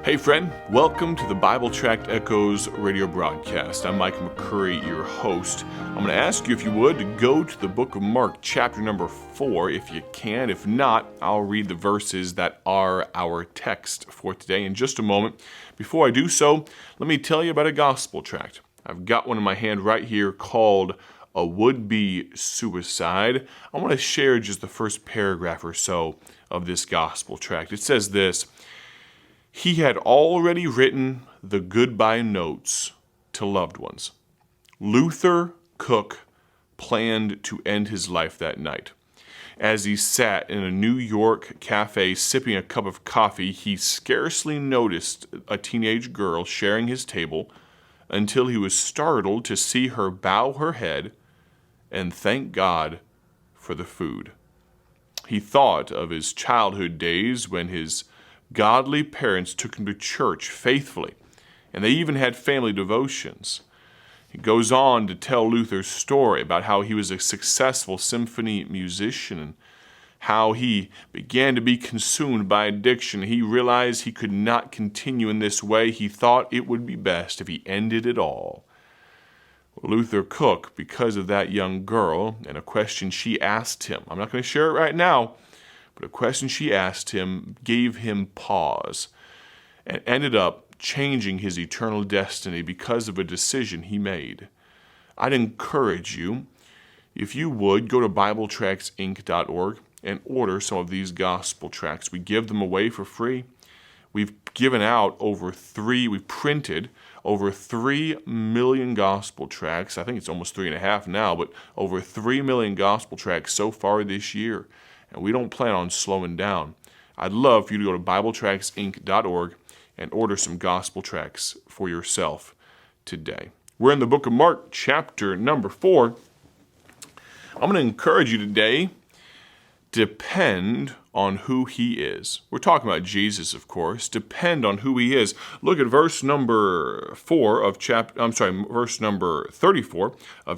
Hey friend, welcome to the Bible Tract Echoes radio broadcast. I'm Mike McCurry, your host. I'm going to ask you, if you would, to go to the book of Mark, chapter number 4, if you can. If not, I'll read the verses that are our text for today in just a moment. Before I do so, let me tell you about a gospel tract. I've got one in my hand right here called A Would-Be Suicide. I want to share just the first paragraph or so of this gospel tract. It says this: he had already written the goodbye notes to loved ones. Luther Cook planned to end his life that night. As he sat in a New York cafe sipping a cup of coffee, he scarcely noticed a teenage girl sharing his table until he was startled to see her bow her head and thank God for the food. He thought of his childhood days when his godly parents took him to church faithfully, and they even had family devotions. He goes on to tell Luther's story about how he was a successful symphony musician and how he began to be consumed by addiction. He realized he could not continue in this way. He thought it would be best if he ended it all. Luther Cook, because of that young girl and a question she asked him, I'm not going to share it right now, but a question she asked him gave him pause and ended up changing his eternal destiny because of a decision he made. I'd encourage you, if you would, go to BibleTractsInc.org and order some of these gospel tracts. We give them away for free. We've printed over 3 million gospel tracts. I think it's almost 3.5 now, but over 3 million gospel tracts so far this year. And we don't plan on slowing down. I'd love for you to go to BibleTractsInc.org and order some gospel tracts for yourself today. We're in the book of Mark, chapter number 4. I'm going to encourage you today, depend on who he is. We're talking about Jesus, of course. Depend on who he is. Look at verse number 34 of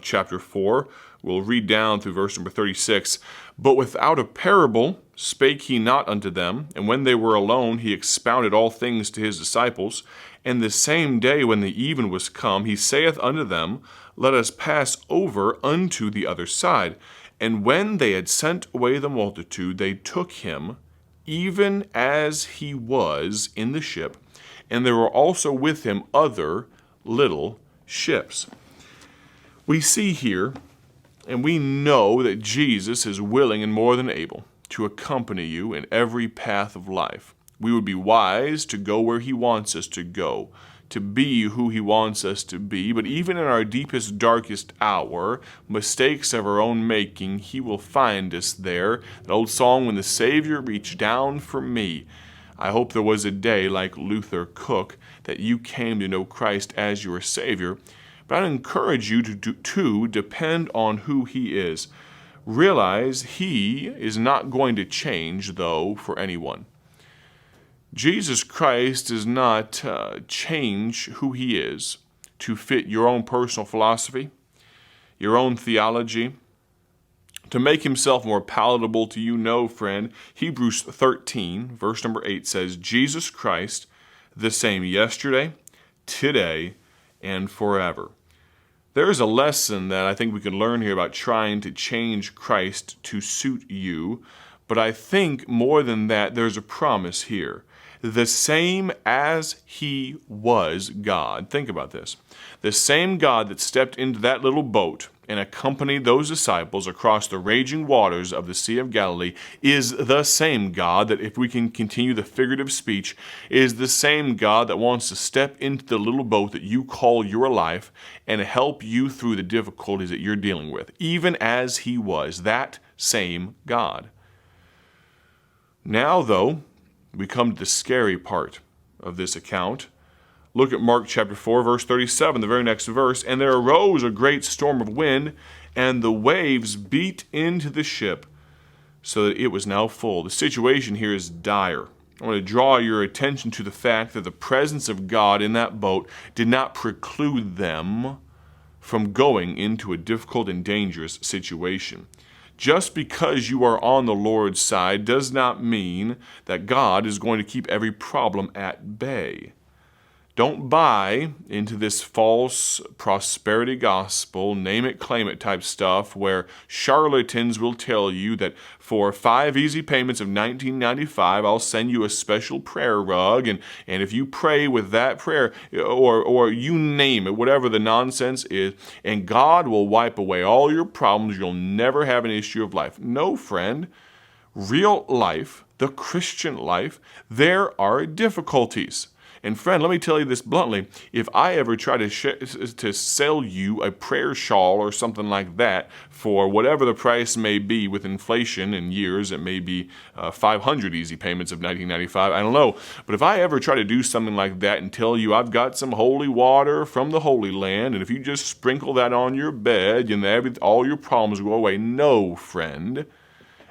chapter 4. We'll read down through verse number 36. But without a parable spake he not unto them, and when they were alone, he expounded all things to his disciples. And the same day when the even was come, he saith unto them, Let us pass over unto the other side. And when they had sent away the multitude, they took him, even as he was, in the ship, and there were also with him other little ships. We see here, and we know that Jesus is willing and more than able to accompany you in every path of life. We would be wise to go where he wants us to go, to be who he wants us to be. But even in our deepest, darkest hour, mistakes of our own making, he will find us there. That old song, When the Savior Reached Down for Me. I hope there was a day like Luther Cook that you came to know Christ as your Savior. But I encourage you to depend on who he is. Realize he is not going to change, though, for anyone. Jesus Christ does not change who he is to fit your own personal philosophy, your own theology, to make himself more palatable to you. No, friend. Hebrews 13, verse number 8 says, Jesus Christ, the same yesterday, today, and forever. There is a lesson that I think we can learn here about trying to change Christ to suit you, but I think more than that, there's a promise here. The same as he was God. Think about this. The same God that stepped into that little boat and accompanied those disciples across the raging waters of the Sea of Galilee is the same God that, if we can continue the figurative speech, is the same God that wants to step into the little boat that you call your life and help you through the difficulties that you're dealing with, even as he was, that same God. Now, though, we come to the scary part of this account. Look at Mark chapter 4, verse 37, the very next verse. And there arose a great storm of wind, and the waves beat into the ship, so that it was now full. The situation here is dire. I want to draw your attention to the fact that the presence of God in that boat did not preclude them from going into a difficult and dangerous situation. Just because you are on the Lord's side does not mean that God is going to keep every problem at bay. Don't buy into this false prosperity gospel, name it, claim it type stuff where charlatans will tell you that for 5 easy payments of $19.95, I'll send you a special prayer rug, and if you pray with that prayer, or you name it, whatever the nonsense is, and God will wipe away all your problems, you'll never have an issue of life. No, friend. Real life, the Christian life, there are difficulties. And friend, let me tell you this bluntly. If I ever try to sell you a prayer shawl or something like that for whatever the price may be with inflation in years, it may be 500 easy payments of $19.95, I don't know. But if I ever try to do something like that and tell you I've got some holy water from the Holy Land, and if you just sprinkle that on your bed, all your problems go away. No, friend.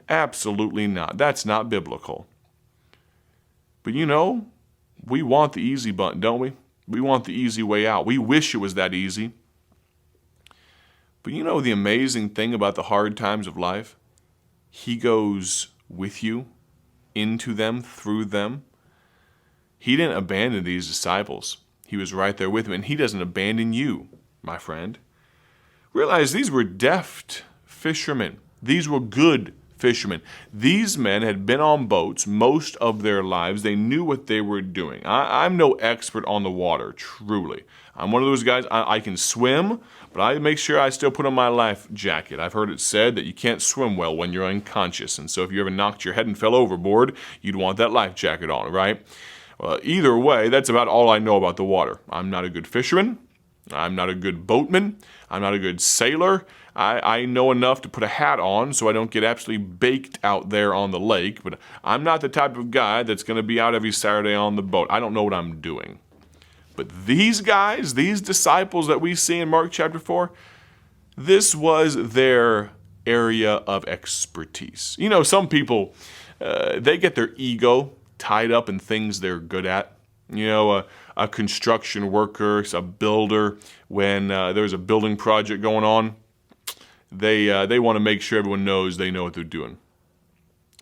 Absolutely not. That's not biblical. But we want the easy button, don't we? We want the easy way out. We wish it was that easy. But the amazing thing about the hard times of life? He goes with you, into them, through them. He didn't abandon these disciples. He was right there with them, and he doesn't abandon you, my friend. Realize these were deft fishermen. These were good fishermen. These men had been on boats most of their lives. They knew what they were doing. I'm no expert on the water, truly. I'm one of those guys, I can swim, but I make sure I still put on my life jacket. I've heard it said that you can't swim well when you're unconscious, and so if you ever knocked your head and fell overboard, you'd want that life jacket on, right? Either way, that's about all I know about the water. I'm not a good fisherman. I'm not a good boatman. I'm not a good sailor. I know enough to put a hat on so I don't get absolutely baked out there on the lake, but I'm not the type of guy that's going to be out every Saturday on the boat. I don't know what I'm doing. But these guys, these disciples that we see in Mark chapter 4, this was their area of expertise. Some people, they get their ego tied up in things they're good at. A construction worker, a builder, when there's a building project going on, they want to make sure everyone knows they know what they're doing.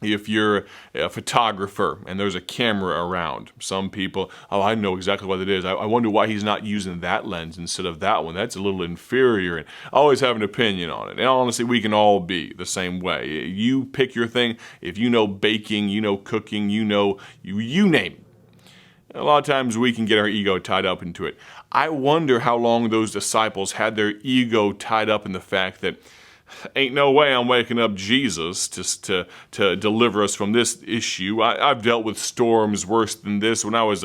If you're a photographer and there's a camera around, some people, I know exactly what it is. I wonder why he's not using that lens instead of that one. That's a little inferior, and I always have an opinion on it. And honestly, we can all be the same way. You pick your thing. If you know baking, cooking, you name it. A lot of times we can get our ego tied up into it. I wonder how long those disciples had their ego tied up in the fact that ain't no way I'm waking up Jesus to deliver us from this issue. I've dealt with storms worse than this when I was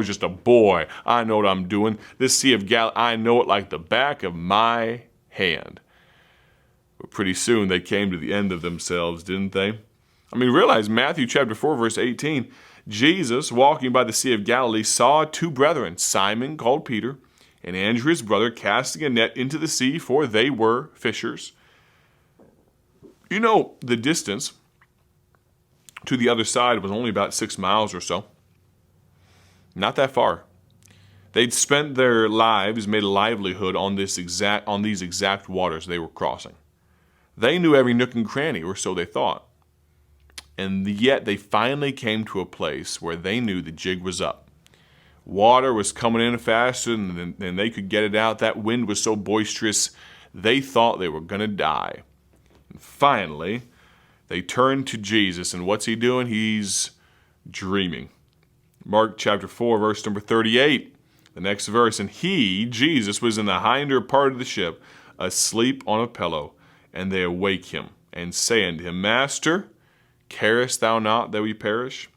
just a boy. I know what I'm doing. This Sea of Galilee, I know it like the back of my hand. But pretty soon they came to the end of themselves, didn't they? Realize Matthew chapter 4, verse 18, Jesus, walking by the Sea of Galilee, saw 2 brethren, Simon, called Peter, and Andrew his brother, casting a net into the sea, for they were fishers. The distance to the other side was only about 6 miles or so. Not that far. They'd spent their lives, made a livelihood on these exact waters they were crossing. They knew every nook and cranny, or so they thought. And yet they finally came to a place where they knew the jig was up. Water was coming in faster than they could get it out. That wind was so boisterous, they thought they were going to die. And finally, they turned to Jesus, and what's he doing? He's dreaming. Mark chapter 4, verse number 38, the next verse, and he, Jesus, was in the hinder part of the ship, asleep on a pillow, and they awake him, and say unto him, Master, carest thou not that we perish?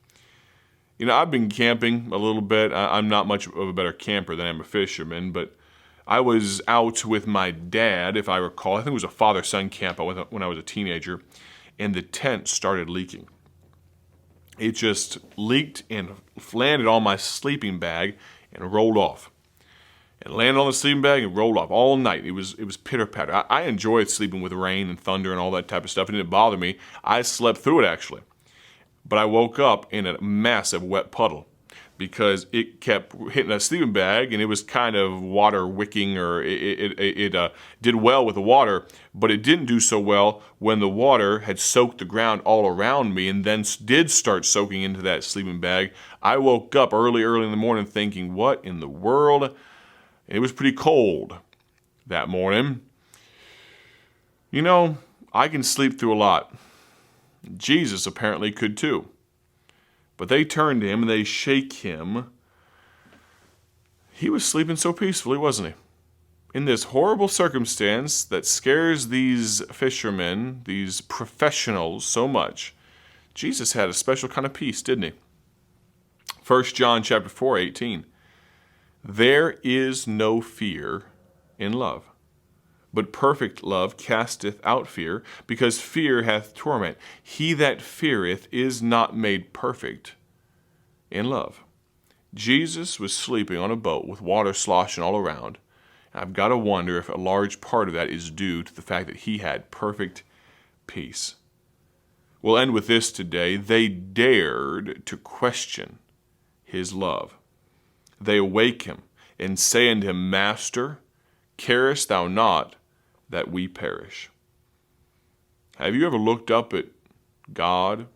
I've been camping a little bit. I'm not much of a better camper than I'm a fisherman, but I was out with my dad, if I recall. I think it was a father-son camp when I was a teenager, and the tent started leaking. It just leaked and landed on my sleeping bag and rolled off. It landed on the sleeping bag and rolled off all night. It was pitter-patter. I enjoyed sleeping with rain and thunder and all that type of stuff. It didn't bother me. I slept through it, actually. But I woke up in a massive wet puddle. because it kept hitting a sleeping bag, and it was kind of water wicking, or it did well with the water, but it didn't do so well when the water had soaked the ground all around me and then did start soaking into that sleeping bag. I woke up early in the morning thinking, what in the world? And it was pretty cold that morning. You know, I can sleep through a lot. Jesus apparently could too. But they turn to him and they shake him. He was sleeping so peacefully, wasn't he? In this horrible circumstance that scares these fishermen, these professionals so much, Jesus had a special kind of peace, didn't he? 1 John chapter 4:18. There is no fear in love, but perfect love casteth out fear, because fear hath torment. He that feareth is not made perfect in love. Jesus was sleeping on a boat with water sloshing all around. I've got to wonder if a large part of that is due to the fact that he had perfect peace. We'll end with this today. They dared to question his love. They awake him and say unto him, Master, carest thou not that we perish? Have you ever looked up at God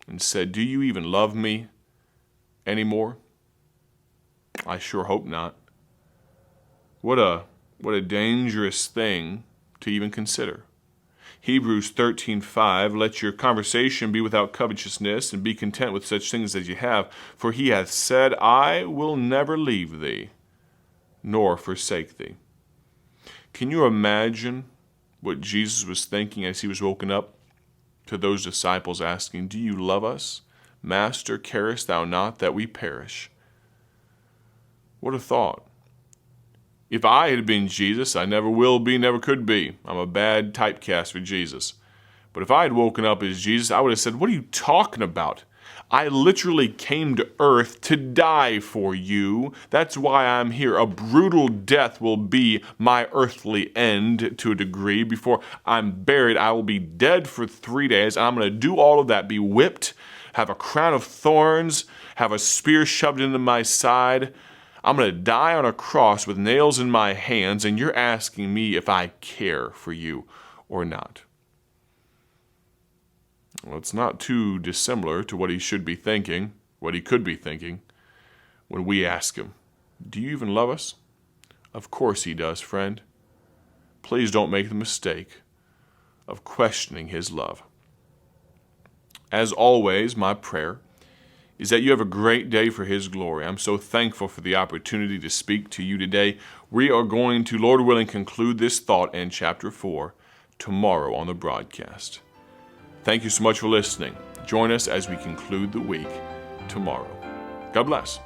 and said, do you even love me anymore? I sure hope not. What a dangerous thing to even consider. Hebrews 13:5, let your conversation be without covetousness, and be content with such things as you have, for he hath said, I will never leave thee, nor forsake thee. Can you imagine what Jesus was thinking as he was woken up to those disciples asking, do you love us? Master, carest thou not that we perish? What a thought. If I had been Jesus, I never will be, never could be. I'm a bad typecast for Jesus. But if I had woken up as Jesus, I would have said, what are you talking about? I literally came to earth to die for you. That's why I'm here. A brutal death will be my earthly end to a degree. Before I'm buried, I will be dead for 3 days. I'm going to do all of that, be whipped, have a crown of thorns, have a spear shoved into my side. I'm going to die on a cross with nails in my hands, and you're asking me if I care for you or not. Well, it's not too dissimilar to what he should be thinking, what he could be thinking, when we ask him, do you even love us? Of course he does, friend. Please don't make the mistake of questioning his love. As always, my prayer is that you have a great day for his glory. I'm so thankful for the opportunity to speak to you today. We are going to, Lord willing, conclude this thought in chapter 4 tomorrow on the broadcast. Thank you so much for listening. Join us as we conclude the week tomorrow. God bless.